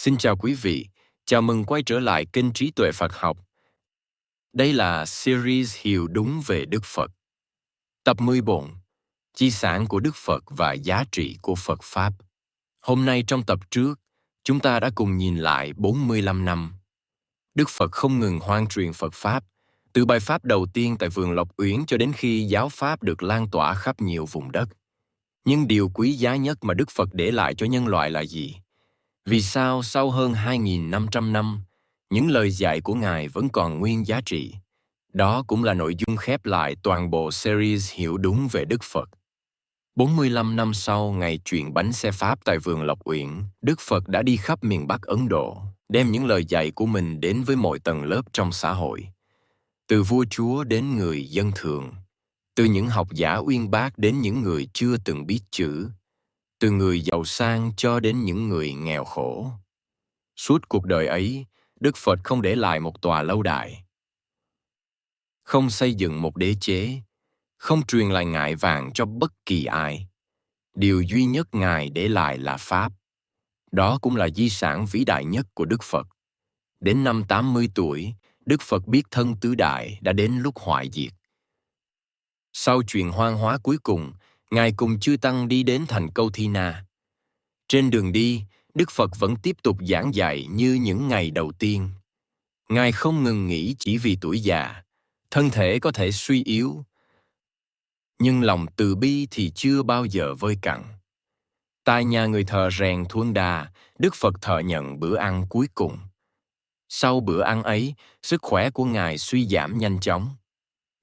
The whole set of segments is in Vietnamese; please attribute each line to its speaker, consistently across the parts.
Speaker 1: Xin chào quý vị, chào mừng quay trở lại kênh Trí Tuệ Phật Học. Đây là series Hiểu Đúng về Đức Phật. Tập 14, Di sản của Đức Phật và giá trị của Phật Pháp. Hôm nay trong tập trước, chúng ta đã cùng nhìn lại 45 năm. Đức Phật không ngừng hoan truyền Phật Pháp, từ bài Pháp đầu tiên tại vườn Lộc Uyển cho đến khi giáo Pháp được lan tỏa khắp nhiều vùng đất. Nhưng điều quý giá nhất mà Đức Phật để lại cho nhân loại là gì? Vì sao sau hơn 2.500 năm, những lời dạy của Ngài vẫn còn nguyên giá trị? Đó cũng là nội dung khép lại toàn bộ series Hiểu Đúng về Đức Phật. 45 năm sau ngày chuyện bánh xe Pháp tại vườn Lộc Uyển, Đức Phật đã đi khắp miền Bắc Ấn Độ, đem những lời dạy của mình đến với mọi tầng lớp trong xã hội. Từ vua chúa đến người dân thường, từ những học giả uyên bác đến những người chưa từng biết chữ, từ người giàu sang cho đến những người nghèo khổ. Suốt cuộc đời ấy, Đức Phật không để lại một tòa lâu đài, không xây dựng một đế chế, không truyền lại ngải vàng cho bất kỳ ai. Điều duy nhất Ngài để lại là Pháp. Đó cũng là di sản vĩ đại nhất của Đức Phật. Đến năm 80 tuổi, Đức Phật biết thân tứ đại đã đến lúc hoại diệt. Sau chuyện hoang hóa cuối cùng, Ngài cùng chư Tăng đi đến thành Câu Thi Na. Trên đường đi, Đức Phật vẫn tiếp tục giảng dạy như những ngày đầu tiên. Ngài không ngừng nghỉ chỉ vì tuổi già, thân thể có thể suy yếu. Nhưng lòng từ bi thì chưa bao giờ vơi cạn. Tại nhà người thợ rèn Thuân Đà, Đức Phật thọ nhận bữa ăn cuối cùng. Sau bữa ăn ấy, sức khỏe của Ngài suy giảm nhanh chóng.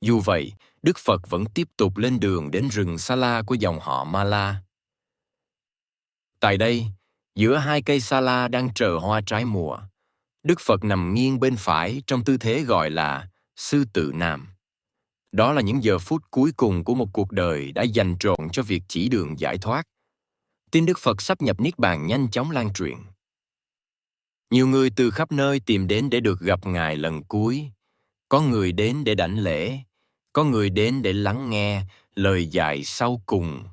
Speaker 1: Dù vậy, Đức Phật vẫn tiếp tục lên đường đến rừng Sa La của dòng họ Ma La. Tại đây, giữa hai cây Sa La đang trờ hoa trái mùa, Đức Phật nằm nghiêng bên phải trong tư thế gọi là sư tử nằm. Đó là những giờ phút cuối cùng của một cuộc đời đã dành trọn cho việc chỉ đường giải thoát. Tin Đức Phật sắp nhập Niết Bàn nhanh chóng lan truyền. Nhiều người từ khắp nơi tìm đến để được gặp Ngài lần cuối. Có người đến để đảnh lễ, có người đến để lắng nghe lời dạy sau cùng,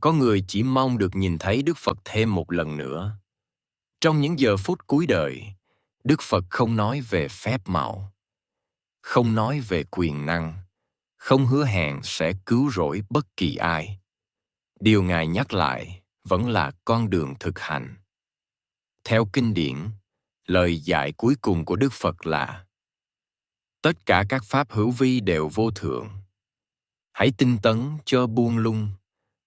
Speaker 1: có người chỉ mong được nhìn thấy Đức Phật thêm một lần nữa. Trong những giờ phút cuối đời, Đức Phật không nói về phép màu, không nói về quyền năng, không hứa hẹn sẽ cứu rỗi bất kỳ ai. Điều Ngài nhắc lại vẫn là con đường thực hành. Theo kinh điển, lời dạy cuối cùng của Đức Phật là: tất cả các pháp hữu vi đều vô thượng. Hãy tinh tấn cho buông lung.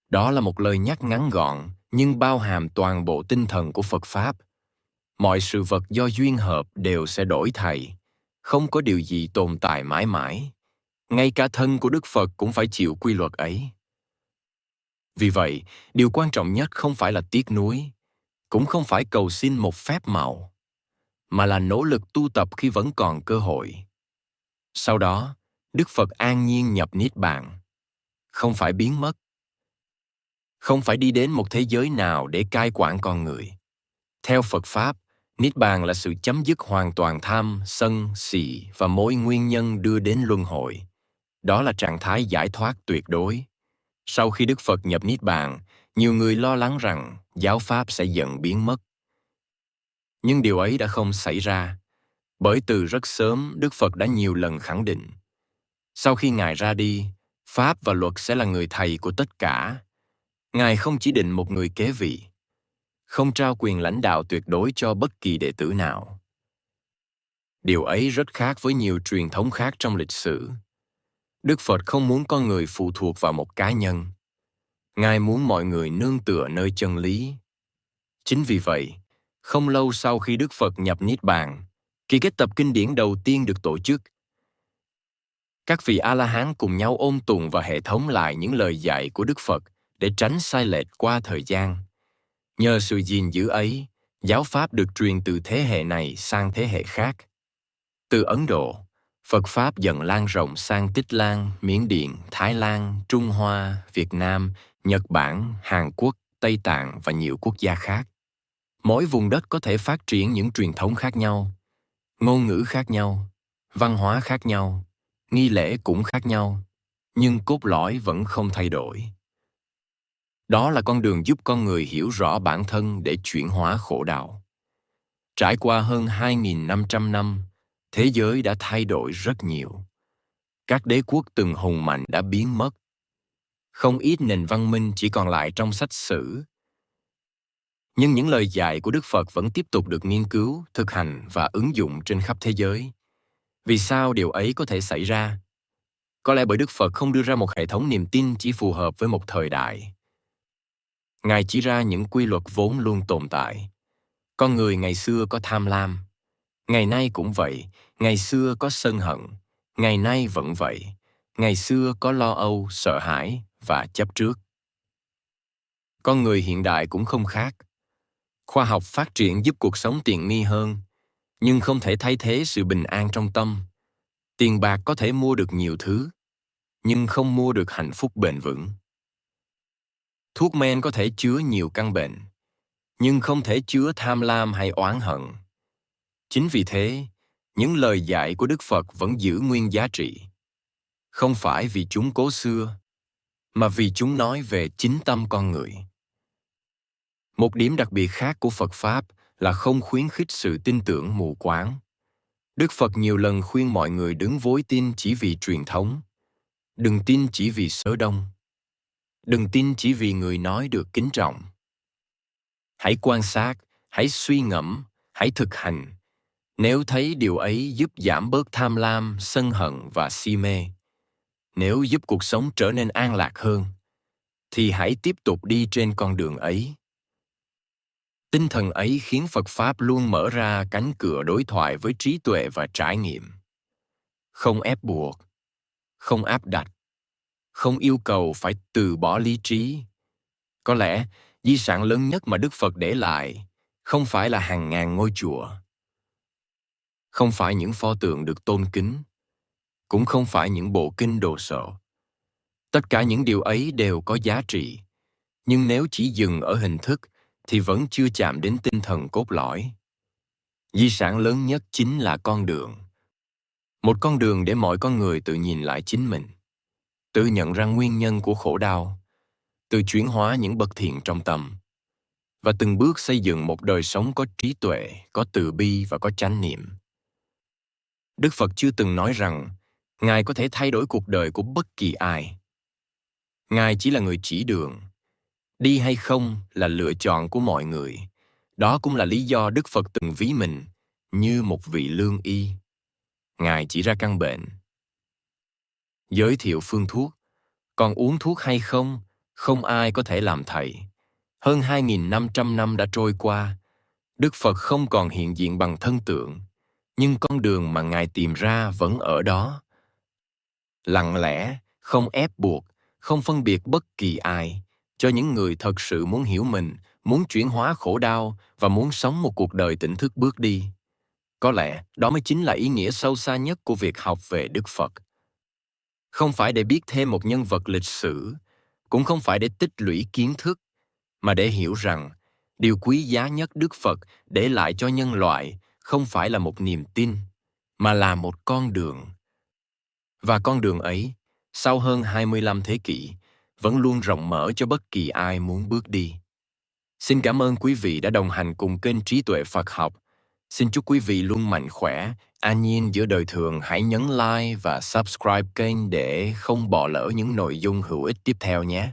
Speaker 1: Đó là một lời nhắc ngắn gọn nhưng bao hàm toàn bộ tinh thần của Phật Pháp. Mọi sự vật do duyên hợp đều sẽ đổi thay, không có điều gì tồn tại mãi mãi. Ngay cả thân của Đức Phật cũng phải chịu quy luật ấy. Vì vậy, điều quan trọng nhất không phải là tiếc nuối, cũng không phải cầu xin một phép màu, mà là nỗ lực tu tập khi vẫn còn cơ hội. Sau đó, Đức Phật an nhiên nhập Niết Bàn, không phải biến mất, không phải đi đến một thế giới nào để cai quản con người. Theo Phật Pháp, Niết Bàn là sự chấm dứt hoàn toàn tham, sân, si và mỗi nguyên nhân đưa đến luân hồi. Đó là trạng thái giải thoát tuyệt đối. Sau khi Đức Phật nhập Niết Bàn, nhiều người lo lắng rằng giáo Pháp sẽ dần biến mất. Nhưng điều ấy đã không xảy ra, bởi từ rất sớm Đức Phật đã nhiều lần khẳng định: sau khi Ngài ra đi, Pháp và luật sẽ là người thầy của tất cả. Ngài không chỉ định một người kế vị, không trao quyền lãnh đạo tuyệt đối cho bất kỳ đệ tử nào. Điều ấy rất khác với nhiều truyền thống khác trong lịch sử. Đức Phật không muốn con người phụ thuộc vào một cá nhân. Ngài muốn mọi người nương tựa nơi chân lý. Chính vì vậy, không lâu sau khi Đức Phật nhập Niết Bàn, kỳ kết tập kinh điển đầu tiên được tổ chức. Các vị A-la-hán cùng nhau ôn tụng và hệ thống lại những lời dạy của Đức Phật để tránh sai lệch qua thời gian. Nhờ sự gìn giữ ấy, giáo Pháp được truyền từ thế hệ này sang thế hệ khác. Từ Ấn Độ, Phật Pháp dần lan rộng sang Tích Lan, Miến Điện, Thái Lan, Trung Hoa, Việt Nam, Nhật Bản, Hàn Quốc, Tây Tạng và nhiều quốc gia khác. Mỗi vùng đất có thể phát triển những truyền thống khác nhau, ngôn ngữ khác nhau, văn hóa khác nhau, nghi lễ cũng khác nhau, nhưng cốt lõi vẫn không thay đổi. Đó là con đường giúp con người hiểu rõ bản thân để chuyển hóa khổ đau. Trải qua hơn 2.500 năm, thế giới đã thay đổi rất nhiều. Các đế quốc từng hùng mạnh đã biến mất. Không ít nền văn minh chỉ còn lại trong sách sử. Nhưng những lời dạy của Đức Phật vẫn tiếp tục được nghiên cứu, thực hành và ứng dụng trên khắp thế giới. Vì sao điều ấy có thể xảy ra? Có lẽ bởi Đức Phật không đưa ra một hệ thống niềm tin chỉ phù hợp với một thời đại. Ngài chỉ ra những quy luật vốn luôn tồn tại. Con người ngày xưa có tham lam. Ngày nay cũng vậy. Ngày xưa có sân hận. Ngày nay vẫn vậy. Ngày xưa có lo âu, sợ hãi và chấp trước. Con người hiện đại cũng không khác. Khoa học phát triển giúp cuộc sống tiện nghi hơn, nhưng không thể thay thế sự bình an trong tâm. Tiền bạc có thể mua được nhiều thứ, nhưng không mua được hạnh phúc bền vững. Thuốc men có thể chứa nhiều căn bệnh, nhưng không thể chứa tham lam hay oán hận. Chính vì thế, những lời dạy của Đức Phật vẫn giữ nguyên giá trị. Không phải vì chúng cố xưa, mà vì chúng nói về chính tâm con người. Một điểm đặc biệt khác của Phật Pháp là không khuyến khích sự tin tưởng mù quáng. Đức Phật nhiều lần khuyên mọi người đừng vội tin chỉ vì truyền thống. Đừng tin chỉ vì số đông. Đừng tin chỉ vì người nói được kính trọng. Hãy quan sát, hãy suy ngẫm, hãy thực hành. Nếu thấy điều ấy giúp giảm bớt tham lam, sân hận và si mê, nếu giúp cuộc sống trở nên an lạc hơn, thì hãy tiếp tục đi trên con đường ấy. Tinh thần ấy khiến Phật Pháp luôn mở ra cánh cửa đối thoại với trí tuệ và trải nghiệm. Không ép buộc, không áp đặt, không yêu cầu phải từ bỏ lý trí. Có lẽ, di sản lớn nhất mà Đức Phật để lại không phải là hàng ngàn ngôi chùa, không phải những pho tượng được tôn kính, cũng không phải những bộ kinh đồ sộ. Tất cả những điều ấy đều có giá trị, nhưng nếu chỉ dừng ở hình thức thì vẫn chưa chạm đến tinh thần cốt lõi. Di sản lớn nhất chính là con đường. Một con đường để mọi con người tự nhìn lại chính mình, tự nhận ra nguyên nhân của khổ đau, tự chuyển hóa những bất thiện trong tâm, và từng bước xây dựng một đời sống có trí tuệ, có từ bi và có chánh niệm. Đức Phật chưa từng nói rằng Ngài có thể thay đổi cuộc đời của bất kỳ ai. Ngài chỉ là người chỉ đường. Đi hay không là lựa chọn của mọi người. Đó cũng là lý do Đức Phật từng ví mình như một vị lương y. Ngài chỉ ra căn bệnh, giới thiệu phương thuốc, còn uống thuốc hay không, không ai có thể làm thầy. Hơn 2.500 năm đã trôi qua, Đức Phật không còn hiện diện bằng thân tượng, nhưng con đường mà Ngài tìm ra vẫn ở đó. Lặng lẽ, không ép buộc, không phân biệt bất kỳ ai, cho những người thật sự muốn hiểu mình, muốn chuyển hóa khổ đau và muốn sống một cuộc đời tỉnh thức bước đi. Có lẽ đó mới chính là ý nghĩa sâu xa nhất của việc học về Đức Phật. Không phải để biết thêm một nhân vật lịch sử, cũng không phải để tích lũy kiến thức, mà để hiểu rằng điều quý giá nhất Đức Phật để lại cho nhân loại không phải là một niềm tin, mà là một con đường. Và con đường ấy, sau hơn 25 thế kỷ, vẫn luôn rộng mở cho bất kỳ ai muốn bước đi. Xin cảm ơn quý vị đã đồng hành cùng kênh Trí Tuệ Phật Học. Xin chúc quý vị luôn mạnh khỏe, an nhiên giữa đời thường. Hãy nhấn like và subscribe kênh để không bỏ lỡ những nội dung hữu ích tiếp theo nhé.